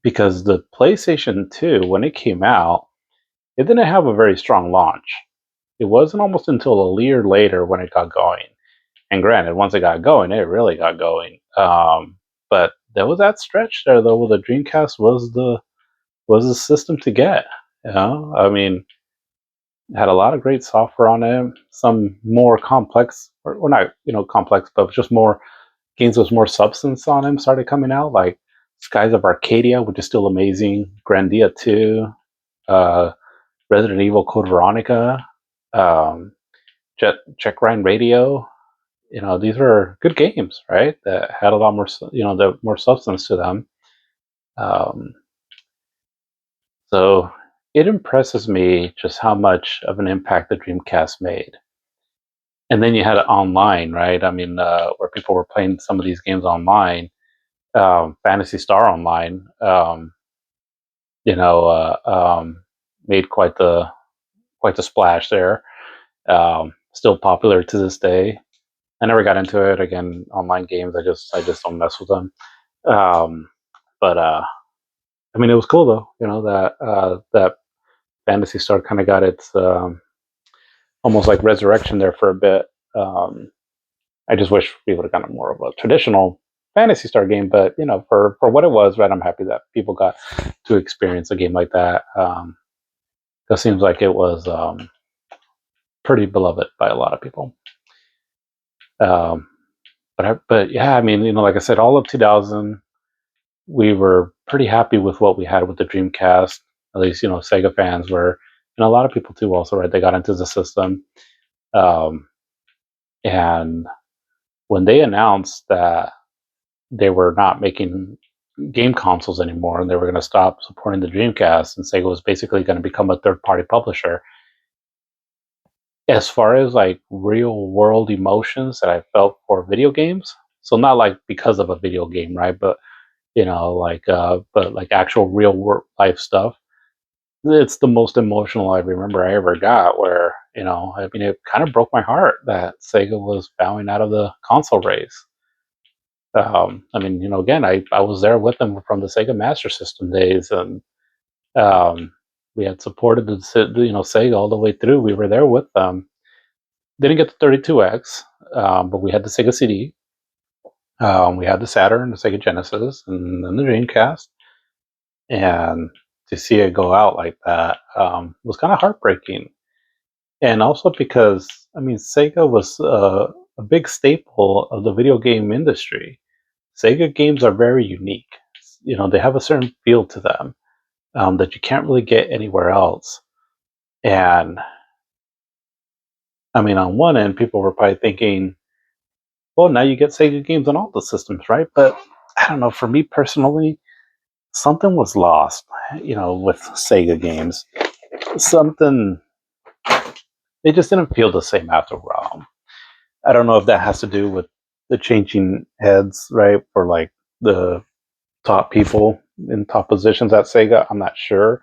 because the PlayStation 2, when it came out, it didn't have a very strong launch. It wasn't almost until a year later when it got going. And granted, once it got going, it really got going. But there was that stretch there, though, where the Dreamcast was the system to get. I mean, it had a lot of great software on it. Some more complex, or not, complex, but just more games with more substance on them started coming out, like Skies of Arcadia, which is still amazing. Grandia 2, uh, Resident Evil Code Veronica, um, Check Ryan Radio. These were good games, right? That had a lot more, the more substance to them. Um, so it impresses me just how much of an impact the Dreamcast made. And then you had it online, right? I mean, where people were playing some of these games online, Fantasy Star Online, you know, made quite the splash there. Still popular to this day. I never got into it again. Online games, I just don't mess with them. Um, but I mean, it was cool though. That Fantasy Star kind of got its almost like resurrection there for a bit. Um, I just wish we would have gotten more of a traditional Fantasy Star game, but for what it was, right? I'm happy that people got to experience a game like that. It seems like it was pretty beloved by a lot of people. Um, but yeah, I mean, like I said, all of 2000, we were pretty happy with what we had with the Dreamcast. At least, Sega fans were, and a lot of people too. Also, right? They got into the system, um, and when they announced that they were not making game consoles anymore, and they were going to stop supporting the Dreamcast, and Sega was basically going to become a third-party publisher. As far as like real world emotions that I felt for video games, so not like because of a video game, right? But but like actual real world life stuff. It's the most emotional I remember I ever got. Where I mean, it kind of broke my heart that Sega was bowing out of the console race. I mean, again, I was there with them from the Sega Master System days, and um, we had supported Sega all the way through. We were there with them. Didn't get the 32X, but we had the Sega CD. We had the Saturn, the Sega Genesis, and then the Dreamcast. And to see it go out like that was kind of heartbreaking. And also because, I mean, Sega was a big staple of the video game industry. Sega games are very unique. They have a certain feel to them that you can't really get anywhere else. And I mean, on one end, people were probably thinking, well, now you get Sega games on all the systems, right? But I don't know. For me personally, something was lost, with Sega games. Something, they just didn't feel the same after a while. I don't know if that has to do with the changing heads, right? For like the top people in top positions at Sega. I'm not sure.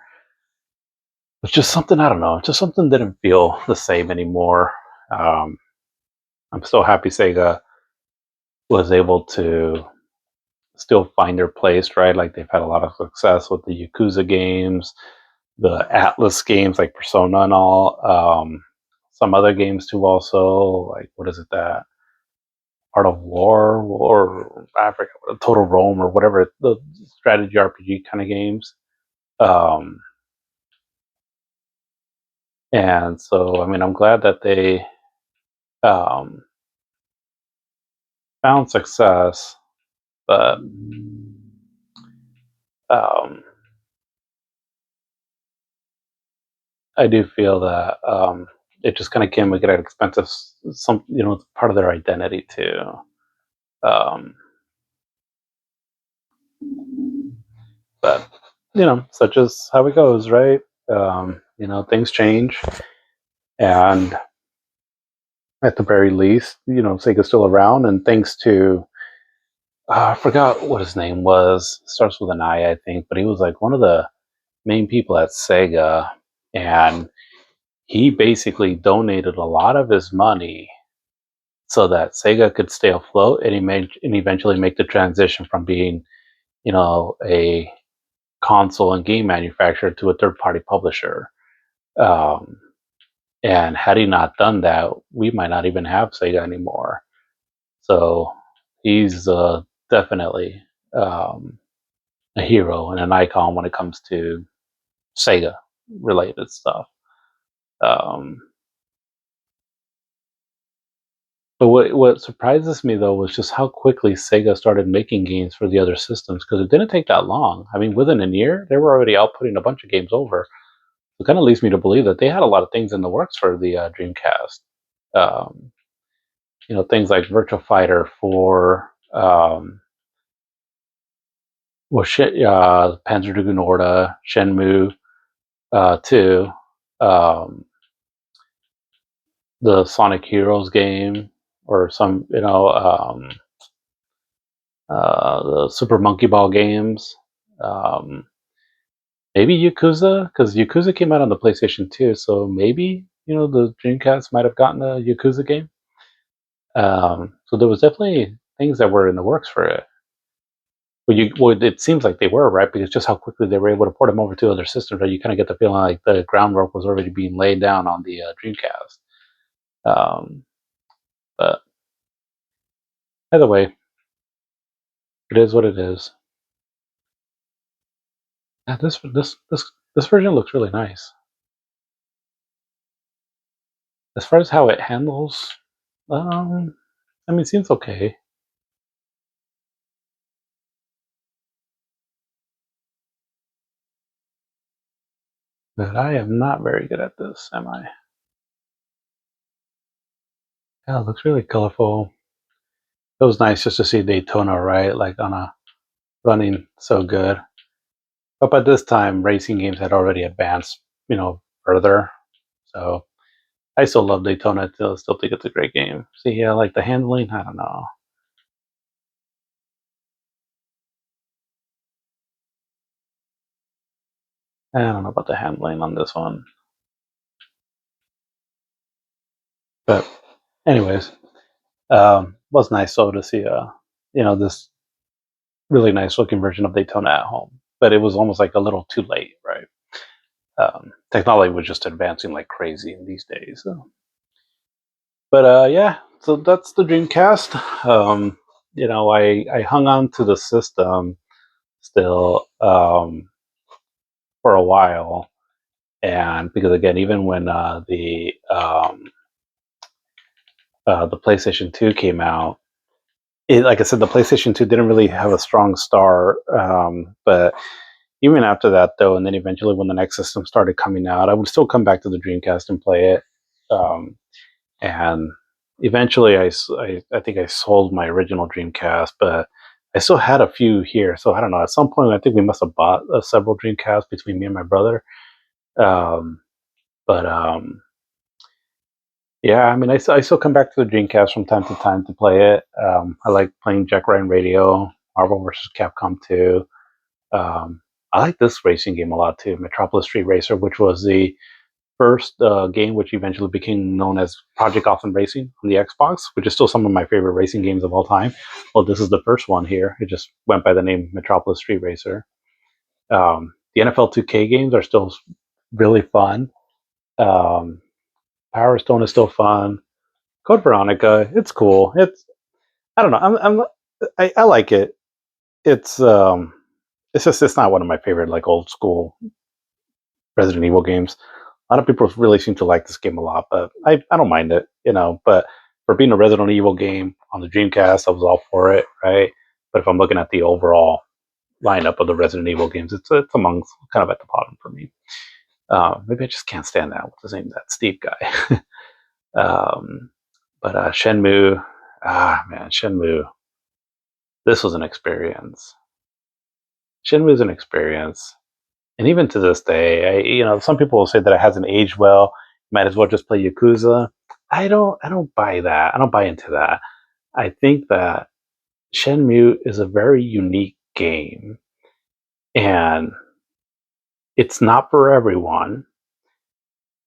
It's just something, I don't know. Just something didn't feel the same anymore. Um, I'm so happy Sega was able to still find their place, right? Like they've had a lot of success with the Yakuza games. the Atlas games like Persona and all. Some other games too, also like what is it that Art of War or I forget Total Rome or whatever the strategy RPG kind of games. Um, and so I mean I'm glad that they um, found success, but um, I do feel that it just kind of came with an expensive, some part of their identity too. Um, but such as how it goes, right? Things change, and at the very least, Sega's still around, and thanks to I forgot what his name was. Starts with an I think, but he was like one of the main people at Sega, and he basically donated a lot of his money so that Sega could stay afloat and eventually make the transition from being, a console and game manufacturer to a third party publisher. Um, and had he not done that, we might not even have Sega anymore. So he's definitely um, a hero and an icon when it comes to Sega related stuff. Um, But what surprises me though was just how quickly Sega started making games for the other systems because it didn't take that long. I mean, within a year, they were already outputting a bunch of games over. It kind of leads me to believe that they had a lot of things in the works for the Dreamcast. Um, things like Virtua Fighter for Panzer Dragoon Orta, Shenmue 2, um, the Sonic Heroes game, or some the Super Monkey Ball games. Um, maybe Yakuza, because Yakuza came out on the PlayStation 2, so maybe the Dreamcast might have gotten a Yakuza game. So there was definitely things that were in the works for it. It seems like they were, right? Because just how quickly they were able to port them over to other systems, right? You kind of get the feeling like the groundwork was already being laid down on the Dreamcast. Um, but either way, it is what it is. Yeah, this version looks really nice. As far as how it handles, I mean, it seems okay. But I am not very good at this, am I? Yeah, it looks really colorful. It was nice just to see Daytona, right? Like on a running so good. But by this time, racing games had already advanced, further. So I still love Daytona. I still think it's a great game. See, yeah, like the handling, I don't know. I don't know about the handling on this one. But anyways, was nice though to see this really nice looking version of Daytona at home. But it was almost like a little too late, right? Technology was just advancing like crazy in these days. So. But yeah, so that's the Dreamcast. I hung on to the system still for a while, and because again, even when the PlayStation 2 came out, like I said, the PlayStation 2 didn't really have a strong start. But even after that, though, and then eventually when the next system started coming out, I would still come back to the Dreamcast and play it. And eventually, I think I sold my original Dreamcast, but I still had a few here. So I don't know. At some point, I think we must have bought several Dreamcasts between me and my brother. Um, but yeah, I mean, I still come back to the Dreamcast from time to time to play it. I like playing Jack Ryan Radio, Marvel vs. Capcom 2. I like this racing game a lot too, Metropolis Street Racer, which was the first game which eventually became known as Project Gotham Racing on the Xbox, which is still some of my favorite racing games of all time. Well, this is the first one here. It just went by the name Metropolis Street Racer. The NFL 2K games are still really fun. Um, Power Stone is still fun. Code Veronica, it's cool. I don't know. I like it. It's just it's not one of my favorite like old school Resident Evil games. A lot of people really seem to like this game a lot, but I don't mind it, But for being a Resident Evil game on the Dreamcast, I was all for it, right? But if I'm looking at the overall lineup of the Resident Evil games, it's among kind of at the bottom for me. Maybe I just can't stand that. What's his name? That Steve guy. um, but Shenmue, man, Shenmue. This was an experience. Shenmue is an experience. And even to this day, some people will say that it hasn't aged well. Might as well just play Yakuza. I don't buy that. I don't buy into that. I think that Shenmue is a very unique game, and it's not for everyone.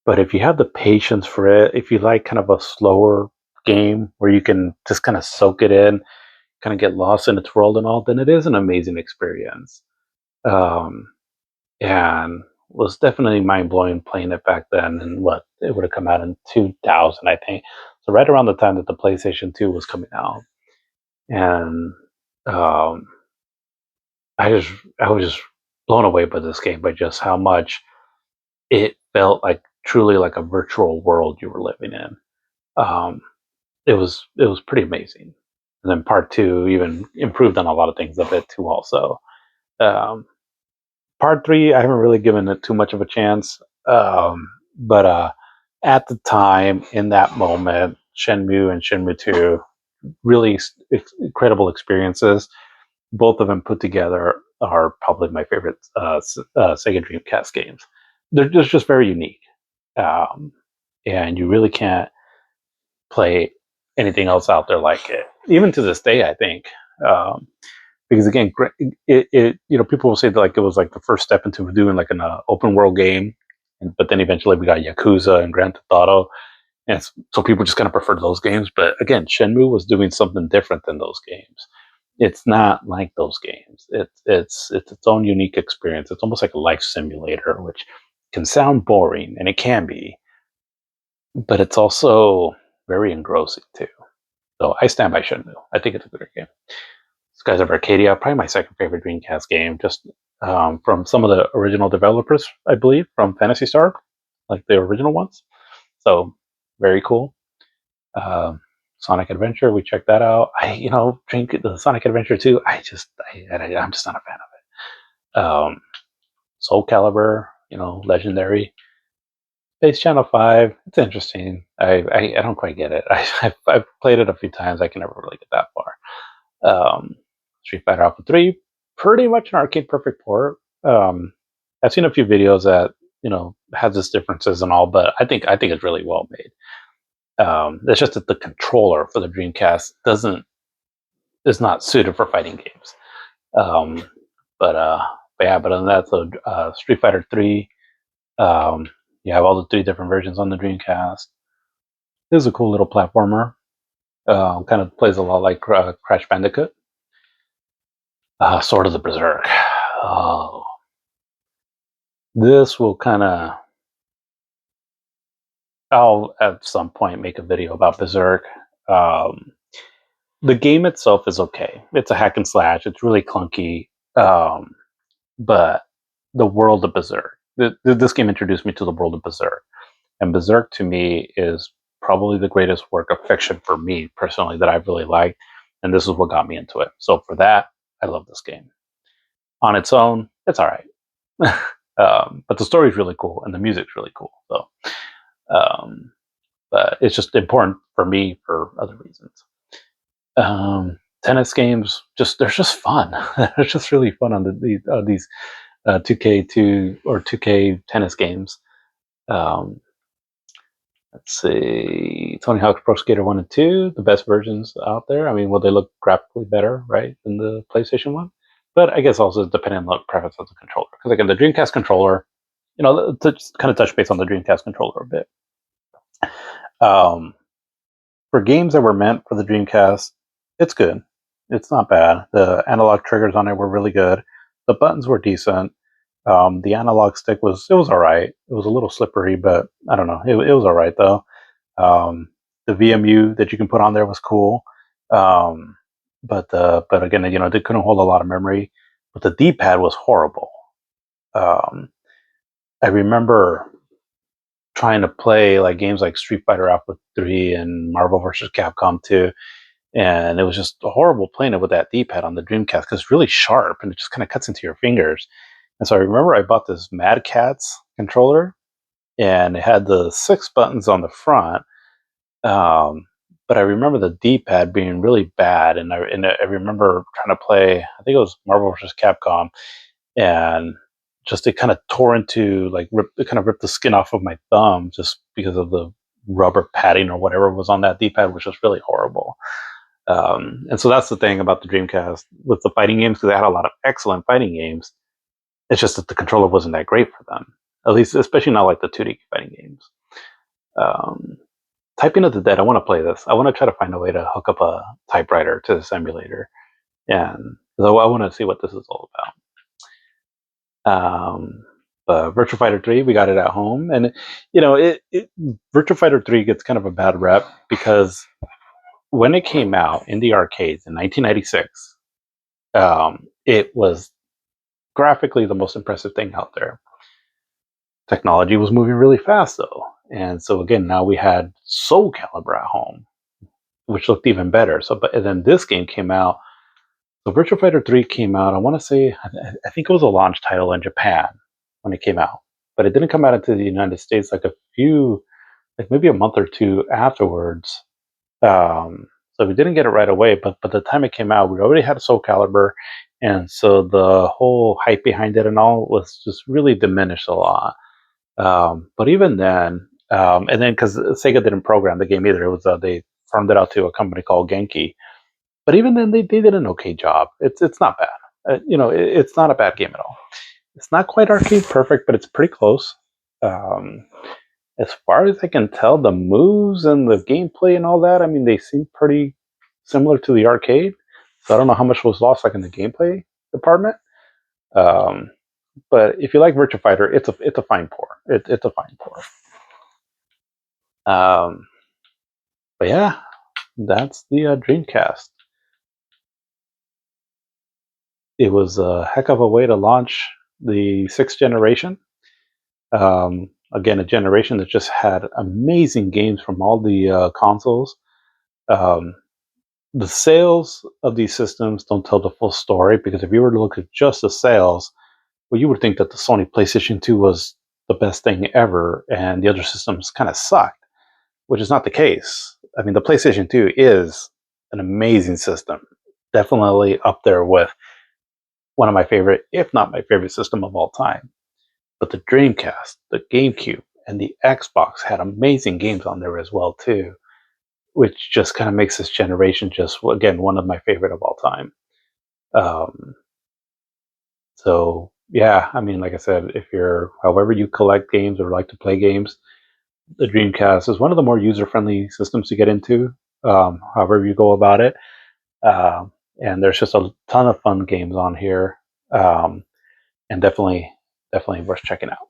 But if you have the patience for it, if you like kind of a slower game where you can just kind of soak it in, kind of get lost in its world and all, then it is an amazing experience. Um, and was definitely mind blowing playing it back then. And what it would have come out in 2000, I think. So right around the time that the PlayStation 2 was coming out, and um, I just I was just blown away by this game by just how much it felt like truly like a virtual world you were living in. Um, it was pretty amazing. And then part two even improved on a lot of things of it too. Also, um, part three, I haven't really given it too much of a chance. But at the time, in that moment, Shenmue and Shenmue 2, really incredible experiences. Both of them put together are probably my favorite Sega Dreamcast games. They're just very unique. Um, and you really can't play anything else out there like it. Even to this day, I think. Because again, people will say that like it was like the first step into doing like an open world game, but then eventually we got Yakuza and Grand Theft Auto, and so people just kind of preferred those games. But again, Shenmue was doing something different than those games. It's not like those games. It's its own unique experience. It's almost like a life simulator, which can sound boring, and it can be, but it's also very engrossing too. So I stand by Shenmue. I think it's a good game. Skies of Arcadia, probably my second favorite Dreamcast game, just from some of the original developers, I believe, from Phantasy Star, like the original ones. So very cool. Um, Sonic Adventure, we checked that out. Drink the Sonic Adventure 2. I'm just not a fan of it. Soul Calibur, legendary. Space Channel 5, it's interesting. I don't quite get it. I've played it a few times. I can never really get that far. Street Fighter Alpha 3, pretty much an arcade perfect port. I've seen a few videos that has its differences and all, but I think it's really well made. It's just that the controller for the Dreamcast is not suited for fighting games. Um, but yeah, but other than that, so Street Fighter 3, um, you have all the three different versions on the Dreamcast. This is a cool little platformer. Kind of plays a lot like Crash Bandicoot. Sword of the Berserk. Oh, this will kind of. I'll at some point make a video about Berserk. Um, the game itself is okay. It's a hack and slash. It's really clunky, but the world of Berserk. This game introduced me to the world of Berserk, and Berserk to me is probably the greatest work of fiction for me personally that I've really liked, and this is what got me into it. So for that, I love this game. On its own, it's all right. But the story's really cool and the music's really cool. So, um, but it's just important for me for other reasons. Tennis games, they're just fun. They're just really fun on these 2K2 or 2K tennis games. Um, let's see, Tony Hawk's Pro Skater 1 and 2, the best versions out there. I mean, will they look graphically better, right, than the PlayStation 1? But I guess also depending on the preference of the controller. Because again, the Dreamcast controller, to kind of touch base on the Dreamcast controller a bit. For games that were meant for the Dreamcast, it's good. It's not bad. The analog triggers on it were really good. The buttons were decent. The analog stick was all right. It was a little slippery, but I don't know. It was all right though. The VMU that you can put on there was cool, um, but again, they couldn't hold a lot of memory. But the D-pad was horrible. Um, I remember trying to play like games like Street Fighter Alpha 3 and Marvel vs. Capcom 2, and it was just horrible playing it with that D-pad on the Dreamcast because it's really sharp and it just kind of cuts into your fingers. And so I remember I bought this Mad Catz controller, and it had the 6 buttons on the front. Um, but I remember the D-pad being really bad, and I remember trying to play. I think it was Marvel vs. Capcom, and just it kind of tore into it kind of ripped the skin off of my thumb just because of the rubber padding or whatever was on that D-pad, which was really horrible. And so that's the thing about the Dreamcast with the fighting games, because they had a lot of excellent fighting games. It's just that the controller wasn't that great for them, at least, especially not like the 2D fighting games. Um, Typing of the Dead, I want to play this. I want to try to find a way to hook up a typewriter to this emulator, and so I want to see what this is all about. Virtua Fighter 3, we got it at home, and Virtua Fighter 3 gets kind of a bad rep because when it came out in the arcades in 1996, it was graphically the most impressive thing out there. Technology was moving really fast though, and so again, now we had Soul Calibur at home, which looked even better. And then this game came out. So Virtua Fighter 3 came out. I want to say, I think it was a launch title in Japan when it came out, but it didn't come out into the United States like maybe a month or two afterwards. So we didn't get it right away, but by the time it came out, we already had a Soul Calibur, and so the whole hype behind it and all was just really diminished a lot. But even then, and then because Sega didn't program the game either, it was they farmed it out to a company called Genki. But even then, they did an okay job. It's not bad. It's not a bad game at all. It's not quite arcade perfect, but it's pretty close. Um, as far as I can tell, the moves and the gameplay and all that, I mean, they seem pretty similar to the arcade. So I don't know how much was lost like in the gameplay department. Um, but if you like Virtua Fighter, it's a fine pour. It's a fine pour. But yeah, that's the Dreamcast. It was a heck of a way to launch the 6th generation. Again, a generation that just had amazing games from all the consoles. Um, the sales of these systems don't tell the full story, because if you were to look at just the sales, well, you would think that the Sony PlayStation 2 was the best thing ever and the other systems kind of sucked, which is not the case. I mean, the PlayStation 2 is an amazing system, definitely up there with one of my favorite, if not my favorite system of all time. But the Dreamcast, the GameCube, and the Xbox had amazing games on there as well too, which just kind of makes this generation just, again, one of my favorite of all time. Um, so yeah, I mean, like I said, if you're, however you collect games or like to play games, the Dreamcast is one of the more user-friendly systems to get into. However you go about it, and there's just a ton of fun games on here, and definitely worth checking out.